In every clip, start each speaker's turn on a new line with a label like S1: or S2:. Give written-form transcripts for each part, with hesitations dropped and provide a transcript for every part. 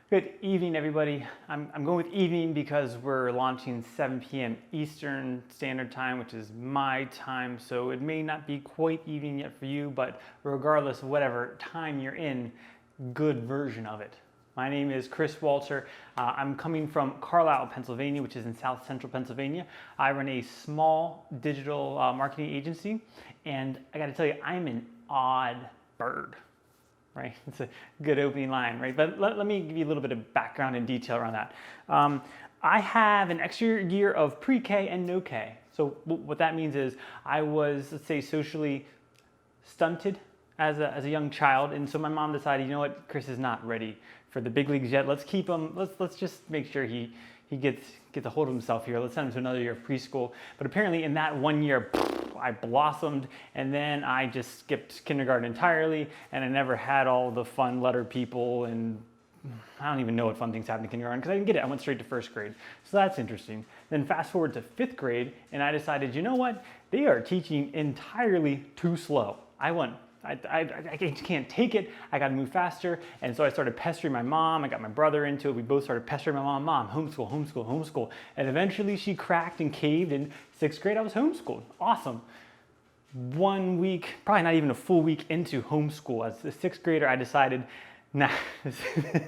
S1: Good evening, everybody. I'm going with evening because we're launching 7 p.m. Eastern Standard Time, which is my time, so it may not be quite evening yet for you, but regardless of whatever time you're in, good version of it. My name is Chris Walter. I'm coming from Carlisle, Pennsylvania, which is in South Central Pennsylvania. I run a small digital marketing agency, and I gotta tell you, I'm an odd bird. Right? It's a good opening line, right? But let me give you a little bit of background and detail around that. I have an extra year of pre-K and no K. So what that means is I was, let's say, socially stunted as a young child, and so my mom decided, you know what, Chris is not ready for the big leagues yet. Let's keep him. Let's just make sure he gets a hold of himself here. Let's send him to another year of preschool. But apparently, in that 1 year, I blossomed, and then I just skipped kindergarten entirely, and I never had all the fun letter people, and I don't even know what fun things happened in kindergarten because I didn't get it. I went straight to first grade. So that's interesting. Then fast forward to 5th grade, and I decided, you know what? They are teaching entirely too slow. I can't take it. I got to move faster. And so I started pestering my mom. I got my brother into it. We both started pestering my mom, homeschool, homeschool, homeschool. And eventually she cracked and caved. In 6th grade, I was homeschooled. Awesome. 1 week, probably not even a full week into homeschool, as a 6th grader, I decided, nah, this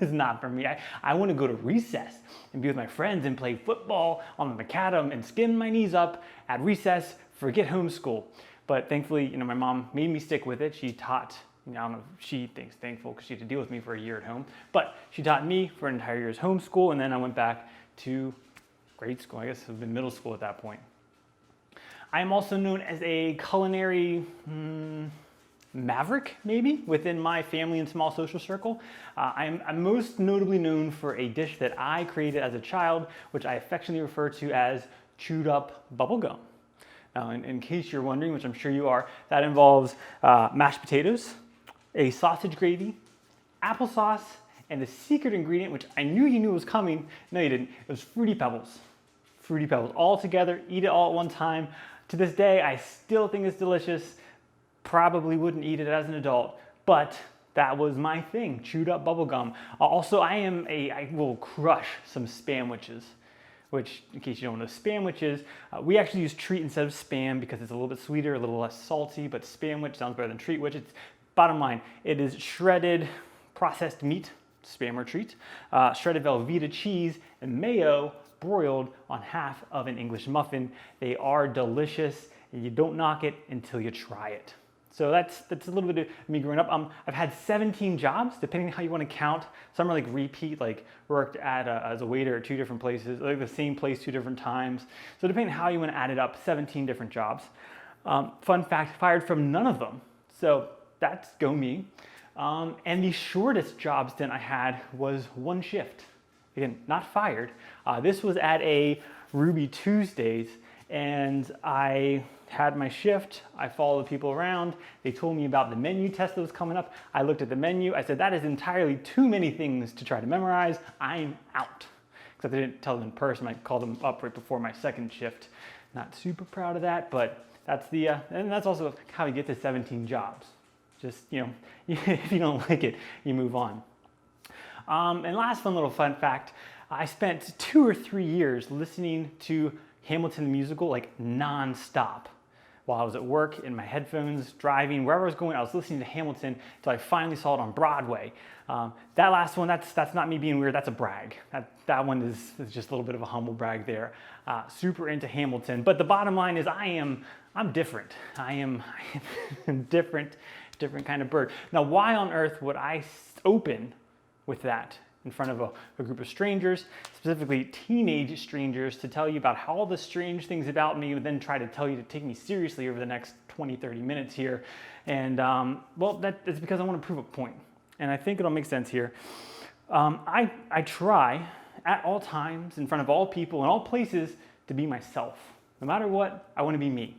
S1: is not for me. I want to go to recess and be with my friends and play football on the macadam and skin my knees up at recess, forget homeschool. But thankfully, my mom made me stick with it. She taught, I don't know if she thinks thankful because she had to deal with me for a year at home, but she taught me for an entire year's homeschool, and then I went back to grade school. I guess it was middle school at that point. I am also known as a culinary maverick, maybe, within my family and small social circle. I'm most notably known for a dish that I created as a child, which I affectionately refer to as chewed up bubblegum. Now, in case you're wondering, which I'm sure you are, that involves mashed potatoes, a sausage gravy, applesauce, and the secret ingredient, which I knew you knew was coming. No, you didn't. It was Fruity Pebbles. Fruity Pebbles all together, eat it all at one time. To this day, I still think it's delicious. Probably wouldn't eat it as an adult, but that was my thing, chewed up bubblegum. Also, I will crush some Spamwiches, which, in case you don't know, Spamwiches, we actually use treat instead of Spam because it's a little bit sweeter, a little less salty, but Spamwich sounds better than treat, which it's, bottom line, it is shredded processed meat, Spam or treat, shredded Velveeta cheese, and mayo broiled on half of an English muffin. They are delicious, and you don't knock it until you try it. So that's a little bit of me growing up. I've had 17 jobs, depending on how you want to count. Some are like repeat, like worked as a waiter at 2 different places, like the same place 2 different times. So depending on how you want to add it up, 17 different jobs. Fun fact, fired from none of them. So that's go me. And the shortest job stint I had was 1 shift. Again, not fired. This was at a Ruby Tuesdays, and I had my shift. I followed the people around. They told me about the menu test that was coming up. I looked at the menu. I said, that is entirely too many things to try to memorize. I'm out. Except I didn't tell them in person. I called them up right before my 2nd shift. Not super proud of that, but that's and that's also how you get to 17 jobs. Just, if you don't like it, you move on. And last fun fact, I spent 2 or 3 years listening to Hamilton the musical like non-stop. While I was at work, in my headphones, driving, wherever I was going, I was listening to Hamilton until I finally saw it on Broadway. That last one, that's not me being weird, that's a brag. That one is just a little bit of a humble brag there. Super into Hamilton, but the bottom line is I'm different. I am different kind of bird. Now, why on earth would I open with that in front of a group of strangers, specifically teenage strangers, to tell you about all the strange things about me, and then try to tell you to take me seriously over the next 20-30 minutes here? And well, that's because I want to prove a point, and I think it'll make sense here. I try at all times, in front of all people, in all places, to be myself. No matter what, I want to be me.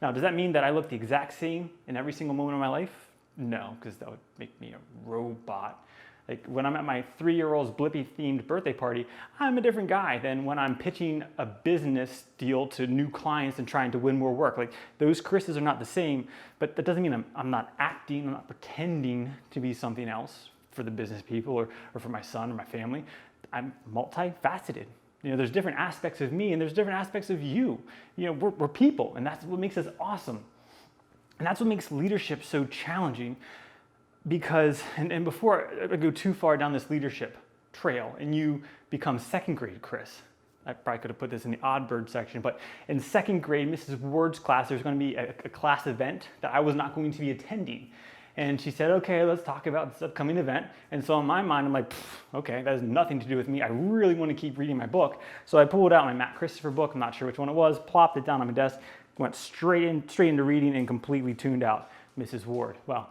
S1: Now, does that mean that I look the exact same in every single moment of my life? No, because that would make me a robot. Like when I'm at my 3-year-old's Blippi themed birthday party, I'm a different guy than when I'm pitching a business deal to new clients and trying to win more work. Like those Chris's are not the same, but that doesn't mean I'm not acting, I'm not pretending to be something else. for the business people or for my son or my family. I'm multifaceted. There's different aspects of me and there's different aspects of you. We're people, and that's what makes us awesome. And that's what makes leadership so challenging because, and before I go too far down this leadership trail and you become second grade Chris, I probably could have put this in the odd bird section, but in second grade, Mrs. Ward's class, there's going to be a class event that I was not going to be attending. And she said, okay, let's talk about this upcoming event. And so in my mind, I'm like, okay, that has nothing to do with me. I really want to keep reading my book. So I pulled out my Matt Christopher book. I'm not sure which one it was, plopped it down on my desk, went straight into reading and completely tuned out Mrs. Ward. Well,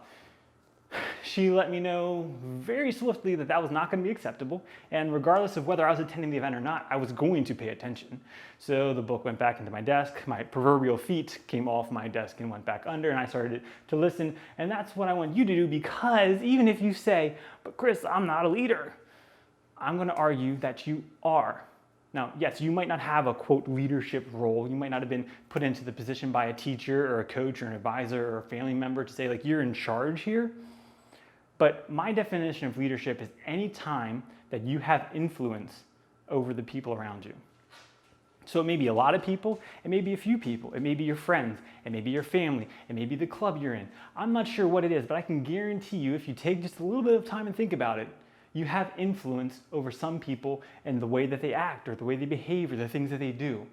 S1: she let me know very swiftly that was not going to be acceptable. And regardless of whether I was attending the event or not, I was going to pay attention. So the book went back into my desk. My proverbial feet came off my desk and went back under, and I started to listen. And that's what I want you to do, because even if you say, but Chris, I'm not a leader, I'm going to argue that you are. Now, yes, you might not have a, quote, leadership role. You might not have been put into the position by a teacher or a coach or an advisor or a family member to say, like, you're in charge here. But my definition of leadership is any time that you have influence over the people around you. So it may be a lot of people, it may be a few people, it may be your friends, it may be your family, it may be the club you're in. I'm not sure what it is, but I can guarantee you, if you take just a little bit of time and think about it, you have influence over some people and the way that they act or the way they behave or the things that they do.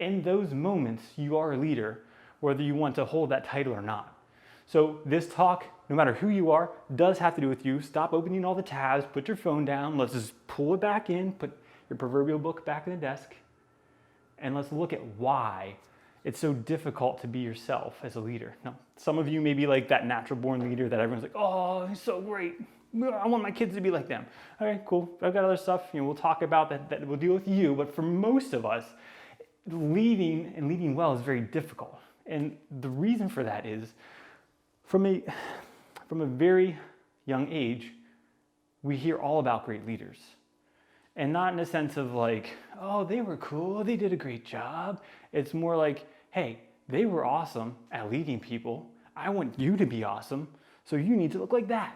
S1: In those moments, you are a leader, whether you want to hold that title or not. So this talk, no matter who you are, does have to do with you. Stop opening all the tabs, put your phone down, let's just pull it back in, put your proverbial book back in the desk, and let's look at why it's so difficult to be yourself as a leader. Now, some of you may be like that natural born leader that everyone's like, oh, he's so great. I want my kids to be like them. Okay, cool. I've got other stuff, we'll talk about that will deal with you, but for most of us, leading and leading well is very difficult. And the reason for that is, from a very young age, we hear all about great leaders. And not in a sense of like, oh, they were cool, they did a great job. It's more like, hey, they were awesome at leading people. I want you to be awesome, so you need to look like that.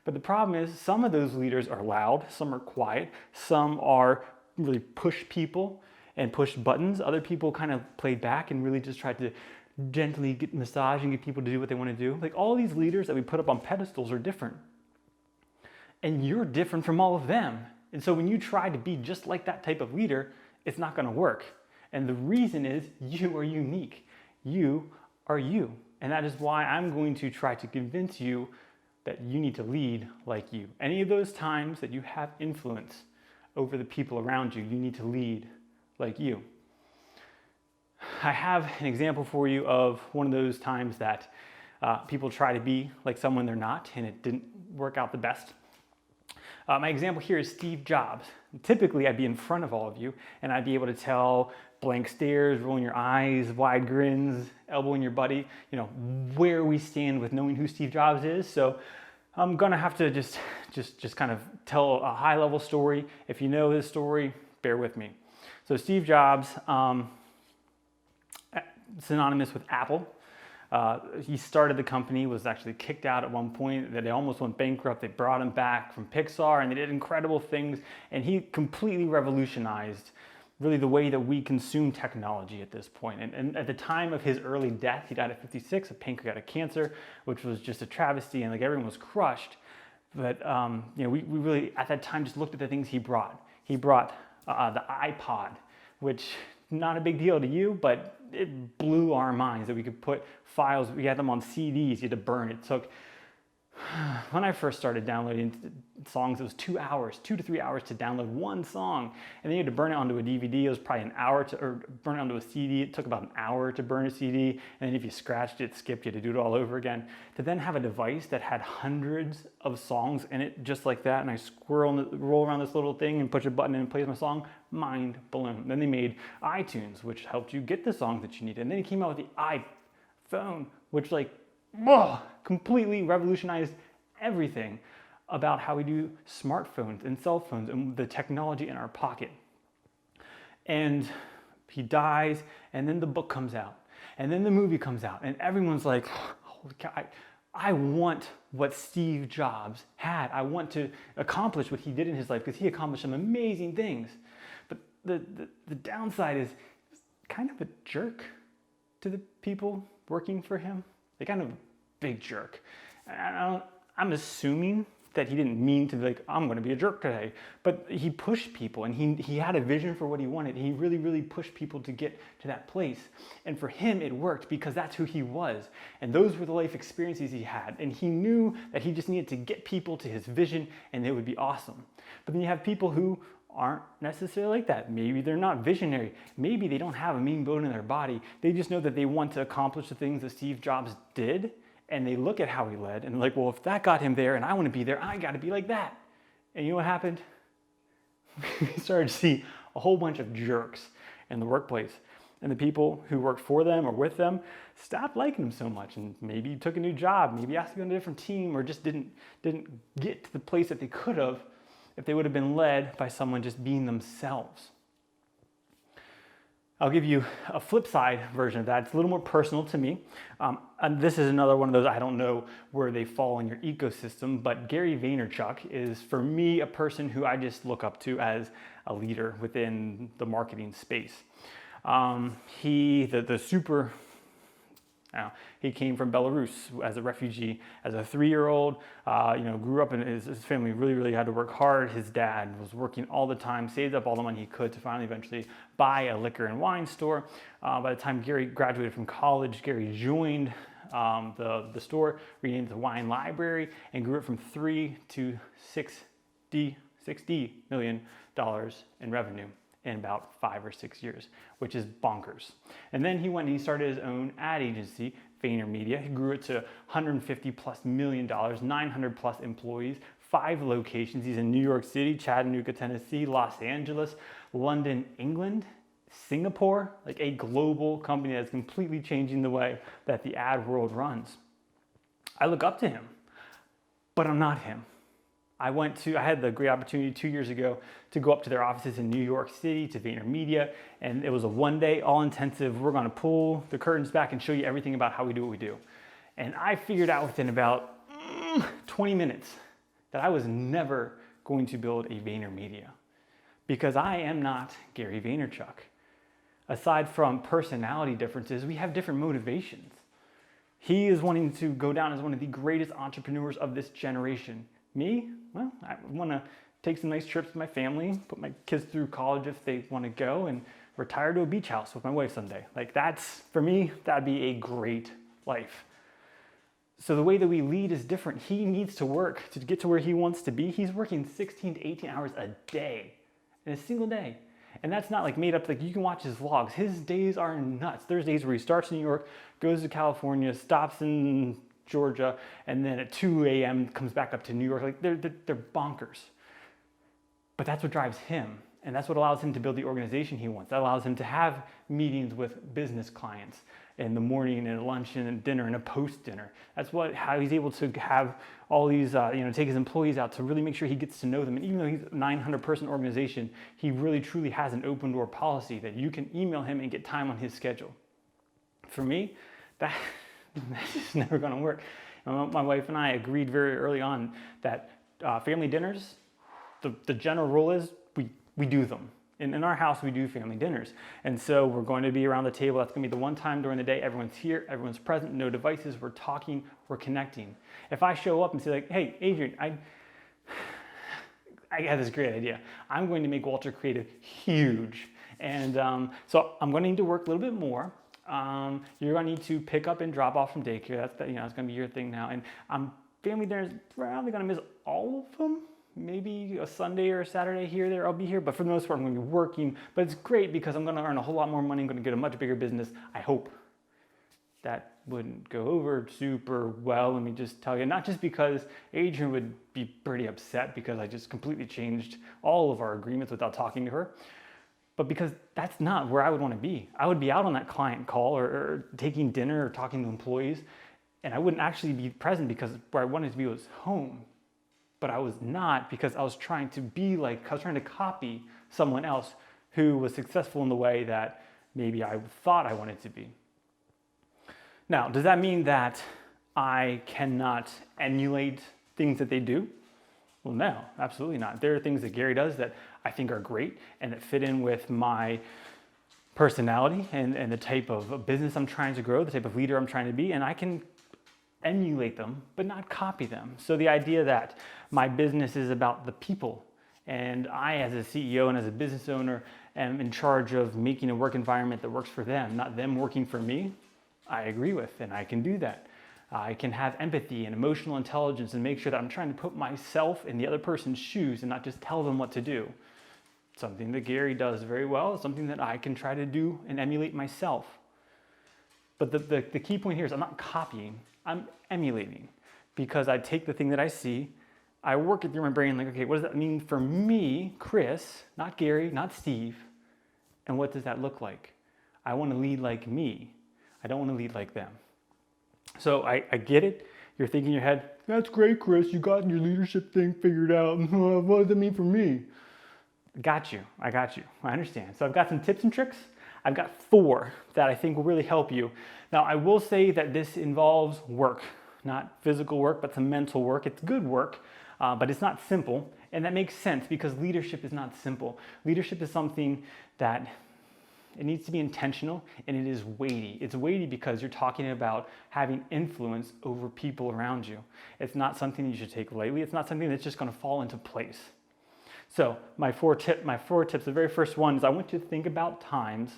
S1: But the problem is, some of those leaders are loud, some are quiet, some are really push people and push buttons. Other people kind of played back and really just tried to gently get massage and get people to do what they want to do. Like, all these leaders that we put up on pedestals are different. And you're different from all of them. And so when you try to be just like that type of leader, it's not going to work. And the reason is, you are unique. You are you. And that is why I'm going to try to convince you that you need to lead like you. Any of those times that you have influence over the people around you, you need to lead like you. I have an example for you of one of those times that people try to be like someone they're not, and it didn't work out the best. My example here is Steve Jobs. Typically, I'd be in front of all of you, and I'd be able to tell blank stares, rolling your eyes, wide grins, elbowing your buddy, where we stand with knowing who Steve Jobs is. So I'm gonna have to just kind of tell a high-level story. If you know this story, bear with me. So Steve Jobs, synonymous with Apple. He started the company, was actually kicked out at one point, that they almost went bankrupt. They brought him back from Pixar and they did incredible things, and he completely revolutionized really the way that we consume technology at this point. And at the time of his early death, he died at 56 of pancreatic cancer, which was just a travesty, and like everyone was crushed. But we really at that time just looked at the things he brought. He brought the iPod, which not a big deal to you, but it blew our minds that we could put files, we had them on CDs, you had to burn. It took, when I first started downloading songs, it was 2 to 3 hours to download one song. And then you had to burn it onto a DVD. It was probably an hour or burn it onto a CD. It took about an hour to burn a CD. And then if you scratched it, skipped, you had to do it all over again. To then have a device that had hundreds of songs in it just like that, and I roll around this little thing and push a button and it plays my song, mind blown. Then they made iTunes, which helped you get the songs that you needed. And then he came out with the iPhone, which completely revolutionized everything about how we do smartphones and cell phones and the technology in our pocket. And he dies, and then the book comes out, and then the movie comes out, and everyone's like, holy cow, I want what Steve Jobs had. I want to accomplish what he did in his life because he accomplished some amazing things. But the downside is he's kind of a jerk to the people working for him. Like, kind of a big jerk. I'm assuming that he didn't mean to be like, I'm going to be a jerk today. But he pushed people, and he had a vision for what he wanted. He really, really pushed people to get to that place. And for him, it worked because that's who he was. And those were the life experiences he had. And he knew that he just needed to get people to his vision, and it would be awesome. But then you have people who aren't necessarily like that. Maybe they're not visionary. Maybe they don't have a mean bone in their body. They just know that they want to accomplish the things that Steve Jobs did. And they look at how he led and they're like, well, if that got him there and I want to be there, I got to be like that. And you know what happened? We started to see a whole bunch of jerks in the workplace. And the people who worked for them or with them stopped liking them so much, and maybe took a new job, maybe asked to go to a different team, or just didn't get to the place that they could have if they would have been led by someone just being themselves. I'll give you a flip side version of that. It's a little more personal to me. And this is another one of those, I don't know where they fall in your ecosystem, but Gary Vaynerchuk is, for me, a person who I just look up to as a leader within the marketing space. He came from Belarus as a refugee, as a 3-year-old, grew up in his family really, really had to work hard. His dad was working all the time, saved up all the money he could to finally eventually buy a liquor and wine store. By the time Gary graduated from college, Gary joined the store, renamed the Wine Library, and grew it from $3 to $60 million in revenue in about 5 or 6 years, which is bonkers. And then he went and he started his own ad agency, VaynerMedia. He grew it to $150+ million, 900+ employees, 5 locations. He's in New York City, Chattanooga, Tennessee, Los Angeles, London, England, Singapore, like a global company that's completely changing the way that the ad world runs. I look up to him, but I'm not him. I had the great opportunity 2 years ago to go up to their offices in New York City to VaynerMedia, and it was a one-day, all-intensive, we're gonna pull the curtains back and show you everything about how we do what we do. And I figured out within about 20 minutes that I was never going to build a VaynerMedia because I am not Gary Vaynerchuk. Aside from personality differences, we have different motivations. He is wanting to go down as one of the greatest entrepreneurs of this generation. Me? Well, I want to take some nice trips with my family, put my kids through college if they want to go, and retire to a beach house with my wife someday. Like, for me, that'd be a great life. So the way that we lead is different. He needs to work to get to where he wants to be. He's working 16 to 18 hours a day, in a single day. And that's not like made up, like you can watch his vlogs. His days are nuts. There's days where he starts in New York, goes to California, stops in Georgia, and then at 2 a.m. comes back up to New York. Like they're bonkers. But that's what drives him. And that's what allows him to build the organization he wants. That allows him to have meetings with business clients in the morning and at lunch and at dinner and a post-dinner. That's how he's able to have all these, take his employees out to really make sure he gets to know them. And even though he's a 900-person organization, he really truly has an open door policy that you can email him and get time on his schedule. For me, that's just never going to work. My wife and I agreed very early on that family dinners, the general rule is we do them. In our house, we do family dinners. And so we're going to be around the table. That's going to be the one time during the day. Everyone's here, everyone's present, no devices. We're talking, we're connecting. If I show up and say like, hey, Adrian, I have this great idea. I'm going to make Walter Creative huge. And so I'm going to need to work a little bit more. You're going to need to pick up and drop off from daycare. It's going to be your thing now. And family dinners, probably going to miss all of them. Maybe a Sunday or a Saturday here or there, I'll be here. But for the most part, I'm going to be working. But it's great because I'm going to earn a whole lot more money. I'm going to get a much bigger business, I hope. That wouldn't go over super well, let me just tell you. Not just because Adrian would be pretty upset because I just completely changed all of our agreements without talking to her. But because that's not where I would want to be. I would be out on that client call or taking dinner or talking to employees. And I wouldn't actually be present because where I wanted to be was home. But I was not because I was trying to copy someone else who was successful in the way that maybe I thought I wanted to be. Now, does that mean that I cannot emulate things that they do? Well, no, absolutely not. There are things that Gary does that I think are great and that fit in with my personality and the type of business I'm trying to grow, the type of leader I'm trying to be, and I can emulate them, but not copy them. So the idea that my business is about the people, and I as a CEO and as a business owner am in charge of making a work environment that works for them, not them working for me, I agree with, and I can do that. I can have empathy and emotional intelligence and make sure that I'm trying to put myself in the other person's shoes and not just tell them what to do. Something that Gary does very well, something that I can try to do and emulate myself. But the key point here is I'm not copying, I'm emulating, because I take the thing that I see, I work it through my brain like, okay, what does that mean for me, Chris, not Gary, not Steve, and what does that look like? I want to lead like me. I don't want to lead like them. So I get it. You're thinking in your head, that's great, Chris, you got your leadership thing figured out. What does it mean for me? I got you. I understand. So I've got some tips and tricks. I've got 4 that I think will really help you. Now, I will say that this involves work, not physical work, but some mental work. It's good work, but it's not simple. And that makes sense because leadership is not simple. Leadership is something that it needs to be intentional and it is weighty. It's weighty because you're talking about having influence over people around you. It's not something you should take lightly. It's not something that's just going to fall into place. So my four tips, the very first one is I want you to think about times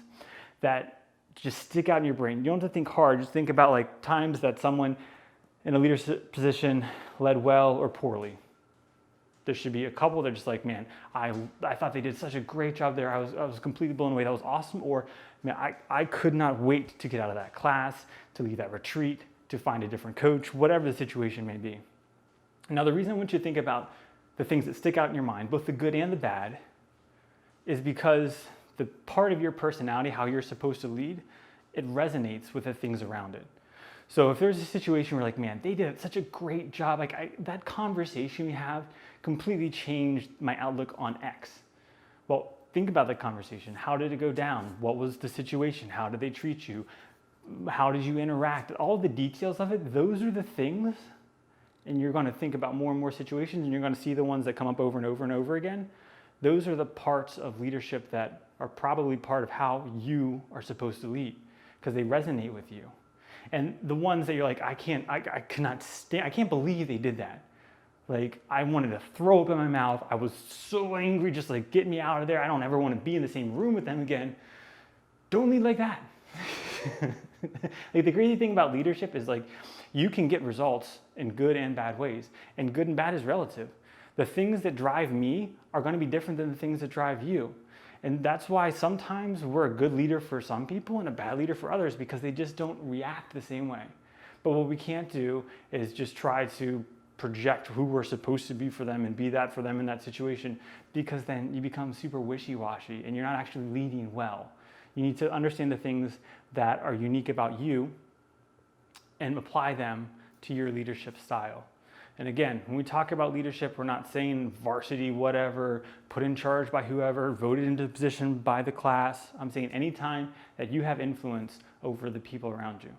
S1: that just stick out in your brain. You don't have to think hard, just think about like times that someone in a leadership position led well or poorly. There should be a couple that are just like, man, I thought they did such a great job there. I was completely blown away. That was awesome. Or, man, I could not wait to get out of that class, to leave that retreat, to find a different coach, whatever the situation may be. Now, the reason I want you to think about the things that stick out in your mind, both the good and the bad, is because the part of your personality, how you're supposed to lead, it resonates with the things around it. So if there's a situation where like, man, they did such a great job, like that conversation we have completely changed my outlook on X. Well, think about the conversation. How did it go down? What was the situation? How did they treat you? How did you interact? All the details of it, those are the things, and you're going to think about more and more situations, and you're going to see the ones that come up over and over and over again. Those are the parts of leadership that are probably part of how you are supposed to lead, because they resonate with you. And the ones that you're like, I can't believe they did that. Like, I wanted to throw up in my mouth. I was so angry, just like, get me out of there. I don't ever want to be in the same room with them again. Don't lead like that. Like, the crazy thing about leadership is like, you can get results in good and bad ways, and good and bad is relative. The things that drive me are going to be different than the things that drive you. And that's why sometimes we're a good leader for some people and a bad leader for others, because they just don't react the same way. But what we can't do is just try to project who we're supposed to be for them and be that for them in that situation, because then you become super wishy-washy and you're not actually leading well. You need to understand the things that are unique about you and apply them to your leadership style. And again, when we talk about leadership, we're not saying varsity, whatever, put in charge by whoever, voted into position by the class. I'm saying anytime that you have influence over the people around you.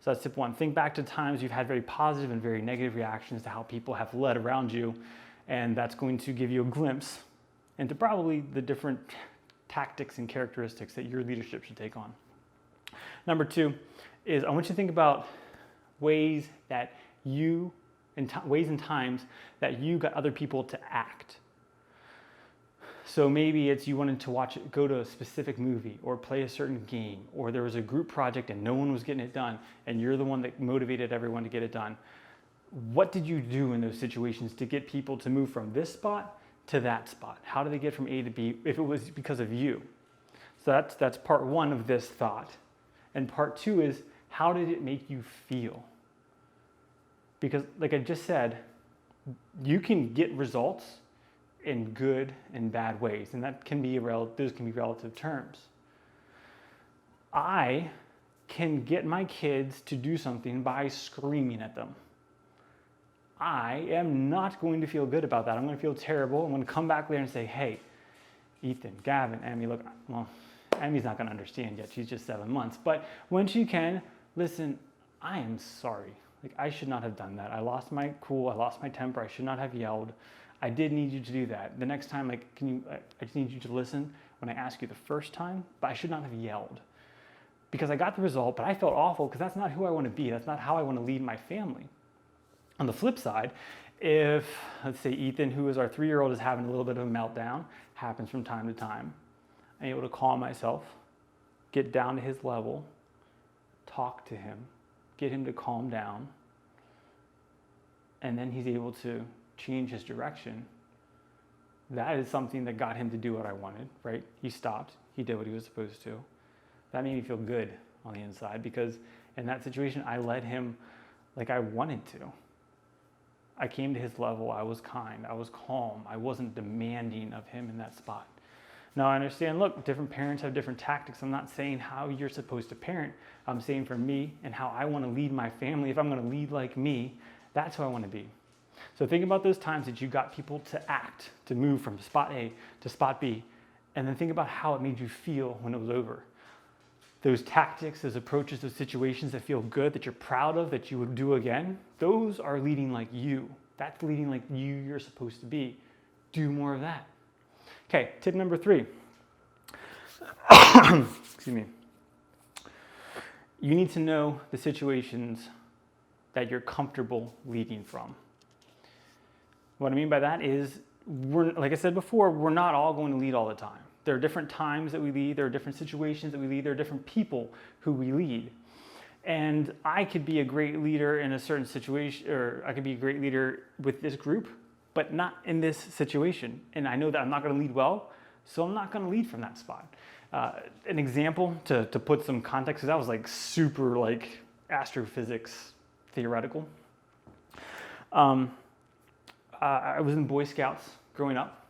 S1: So that's tip 1. Think back to times you've had very positive and very negative reactions to how people have led around you, and that's going to give you a glimpse into probably the different tactics and characteristics that your leadership should take on. Number 2 is I want you to think about ways that ways and times that you got other people to act. So maybe it's you wanted to go to a specific movie or play a certain game, or there was a group project and no one was getting it done, and you're the one that motivated everyone to get it done. What did you do in those situations to get people to move from this spot to that spot? How did they get from A to B if it was because of you? So that's part 1 of this thought. And part 2 is, how did it make you feel? Because like I just said, you can get results in good and bad ways, and those can be relative terms. I can get my kids to do something by screaming at them. I am not going to feel good about that. I'm going to feel terrible. I'm going to come back later and say, hey, Ethan, Gavin, Emmy, look, well, Emmy's not going to understand yet. She's just 7 months. But when she can, listen, I am sorry. Like, I should not have done that. I lost my cool, I lost my temper, I should not have yelled. I did need you to do that. The next time, like, I just need you to listen when I ask you the first time, but I should not have yelled. Because I got the result, but I felt awful because that's not who I want to be. That's not how I want to lead my family. On the flip side, if, let's say, Ethan, who is our 3-year-old, is having a little bit of a meltdown, happens from time to time, I'm able to calm myself, get down to his level, talk to him, get him to calm down, and then he's able to change his direction. That is something that got him to do what I wanted, right? He stopped, he did what he was supposed to. That made me feel good on the inside because in that situation, I led him like I wanted to. I came to his level, I was kind, I was calm, I wasn't demanding of him in that spot. Now I understand, look, different parents have different tactics. I'm not saying how you're supposed to parent. I'm saying for me and how I want to lead my family, if I'm going to lead like me, that's who I want to be. So think about those times that you got people to act, to move from spot A to spot B, and then think about how it made you feel when it was over. Those tactics, those approaches, those situations that feel good, that you're proud of, that you would do again, those are leading like you. That's leading like you're supposed to be. Do more of that. Okay, tip number 3. Excuse me. You need to know the situations that you're comfortable leading from. What I mean by that is, like I said before, we're not all going to lead all the time. There are different times that we lead, there are different situations that we lead, there are different people who we lead. And I could be a great leader in a certain situation, or I could be a great leader with this group, but not in this situation. And I know that I'm not going to lead well, so I'm not going to lead from that spot. An example to put some context, because that was like super like astrophysics theoretical. I was in Boy Scouts growing up.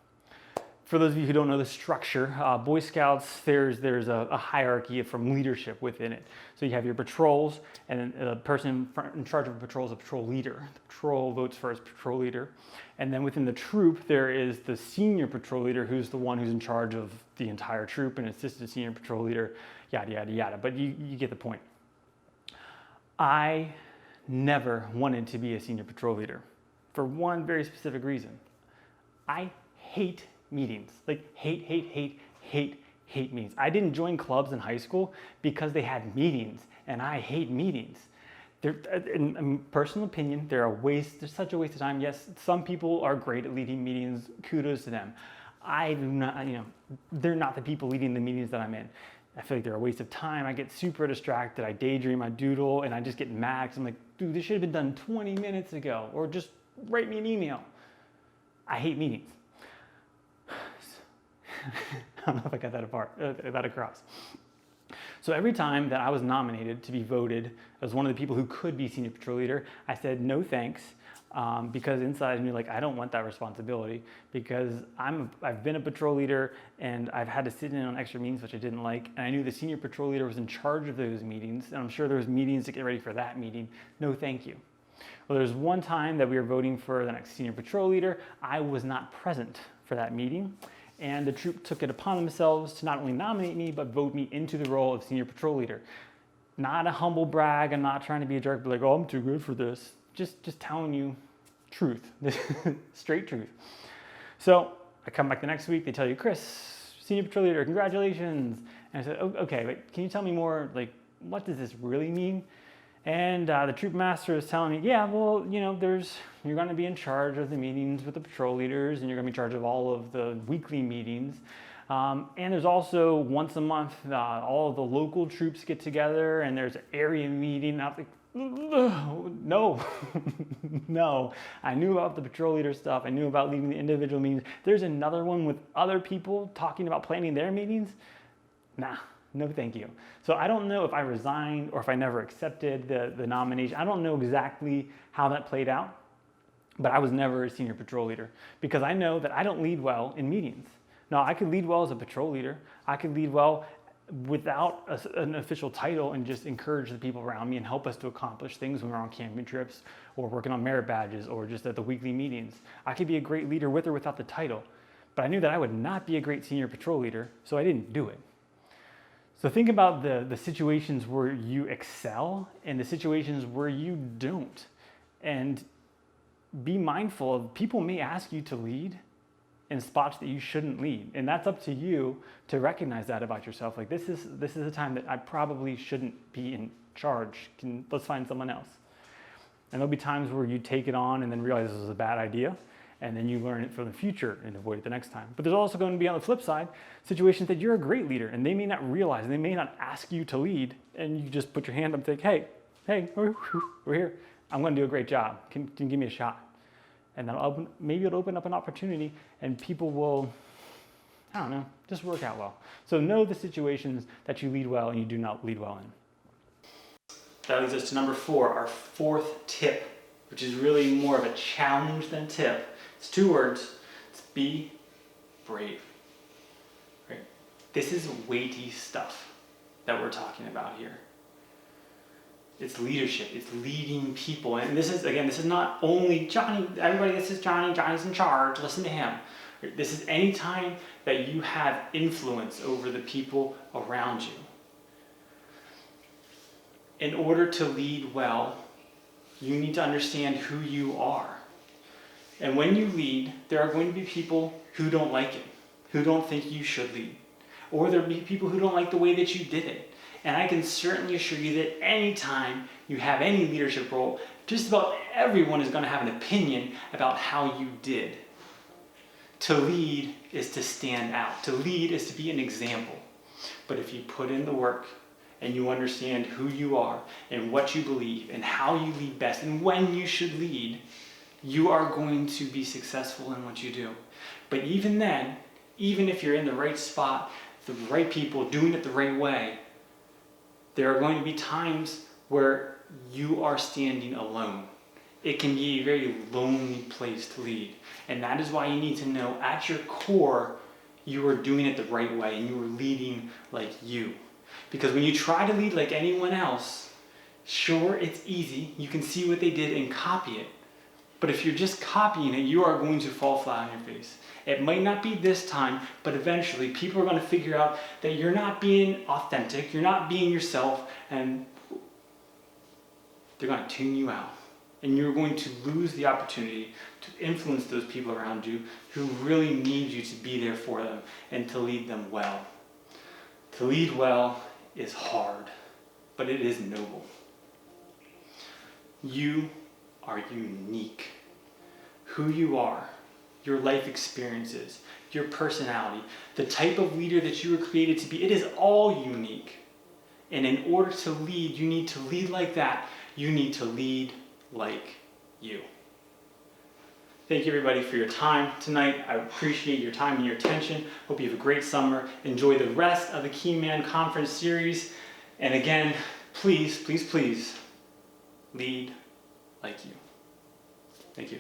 S1: For those of you who don't know the structure, Boy Scouts, there's a hierarchy from leadership within it. So you have your patrols, and the person in charge of a patrol is a patrol leader. The patrol votes for its patrol leader. And then within the troop, there is the senior patrol leader, who's the one who's in charge of the entire troop, and assistant senior patrol leader, yada, yada, yada. But you get the point. I never wanted to be a senior patrol leader for one very specific reason. I hate meetings. Like hate meetings. I didn't join clubs in high school because they had meetings, and I hate meetings. They're, in personal opinion, they're such a waste of time. Yes, some people are great at leading meetings. Kudos to them. I do not, they're not the people leading the meetings that I'm in. I feel like they're a waste of time. I get super distracted. I daydream, I doodle, and I just get mad because I'm like, dude, this should have been done 20 minutes ago, or just write me an email. I hate meetings. I don't know if I got that across. So every time that I was nominated to be voted as one of the people who could be senior patrol leader, I said no thanks, because inside of me, like, I don't want that responsibility, because I've been a patrol leader and I've had to sit in on extra meetings, which I didn't like, and I knew the senior patrol leader was in charge of those meetings, and I'm sure there was meetings to get ready for that meeting. No thank you. Well, there's one time that we were voting for the next senior patrol leader. I was not present for that meeting. And the troop took it upon themselves to not only nominate me, but vote me into the role of senior patrol leader. Not a humble brag, I'm not trying to be a jerk, but like, oh, I'm too good for this. Just telling you truth, straight truth. So I come back the next week, they tell you, Chris, senior patrol leader, congratulations. And I said, oh, okay, but can you tell me more, like, what does this really mean? And the troop master is telling me, yeah, well, you're going to be in charge of the meetings with the patrol leaders, and you're going to be in charge of all of the weekly meetings. And there's also once a month, all of the local troops get together, and there's an area meeting. And I was like, no, no. I knew about the patrol leader stuff. I knew about leading the individual meetings. There's another one with other people talking about planning their meetings. Nah. No, thank you. So I don't know if I resigned or if I never accepted the nomination. I don't know exactly how that played out, but I was never a senior patrol leader because I know that I don't lead well in meetings. Now, I could lead well as a patrol leader. I could lead well without an official title and just encourage the people around me and help us to accomplish things when we're on camping trips or working on merit badges or just at the weekly meetings. I could be a great leader with or without the title, but I knew that I would not be a great senior patrol leader, so I didn't do it. So think about the situations where you excel and the situations where you don't. And be mindful of people may ask you to lead in spots that you shouldn't lead. And that's up to you to recognize that about yourself. Like this is a time that I probably shouldn't be in charge. Let's find someone else. And there'll be times where you take it on and then realize this is a bad idea. And then you learn it for the future and avoid it the next time. But there's also going to be, on the flip side, situations that you're a great leader and they may not realize, they may not ask you to lead, and you just put your hand up and think, hey, we're here. I'm going to do a great job. Can you give me a shot? And then maybe it'll open up an opportunity and people will, I don't know, just work out well. So know the situations that you lead well and you do not lead well in. That leads us to number 4, our 4th tip, which is really more of a challenge than tip. It's 2 words. It's be brave. Right? This is weighty stuff that we're talking about here. It's leadership. It's leading people. And this is not only Johnny. Everybody, this is Johnny. Johnny's in charge. Listen to him. Right? This is any time that you have influence over the people around you. In order to lead well, you need to understand who you are. And when you lead, there are going to be people who don't like it, who don't think you should lead. Or there'll be people who don't like the way that you did it. And I can certainly assure you that anytime you have any leadership role, just about everyone is going to have an opinion about how you did. To lead is to stand out. To lead is to be an example. But if you put in the work and you understand who you are and what you believe and how you lead best and when you should lead, you are going to be successful in what you do. But even then, even if you're in the right spot, the right people, doing it the right way, there are going to be times where you are standing alone. It can be a very lonely place to lead. And that is why you need to know at your core, you are doing it the right way and you are leading like you. Because when you try to lead like anyone else, sure, it's easy. You can see what they did and copy it. But if you're just copying it, you are going to fall flat on your face. It might not be this time, but eventually people are going to figure out that you're not being authentic, you're not being yourself, and they're going to tune you out. And you're going to lose the opportunity to influence those people around you who really need you to be there for them and to lead them well. To lead well is hard, but it is noble. You are unique. Who you are, your life experiences, your personality, the type of leader that you were created to be, it is all unique. And in order to lead, you need to lead like that. You need to lead like you. Thank you everybody for your time tonight. I appreciate your time and your attention. Hope you have a great summer. Enjoy the rest of the KeyMan conference series. And again, please, please, please lead like you. Thank you.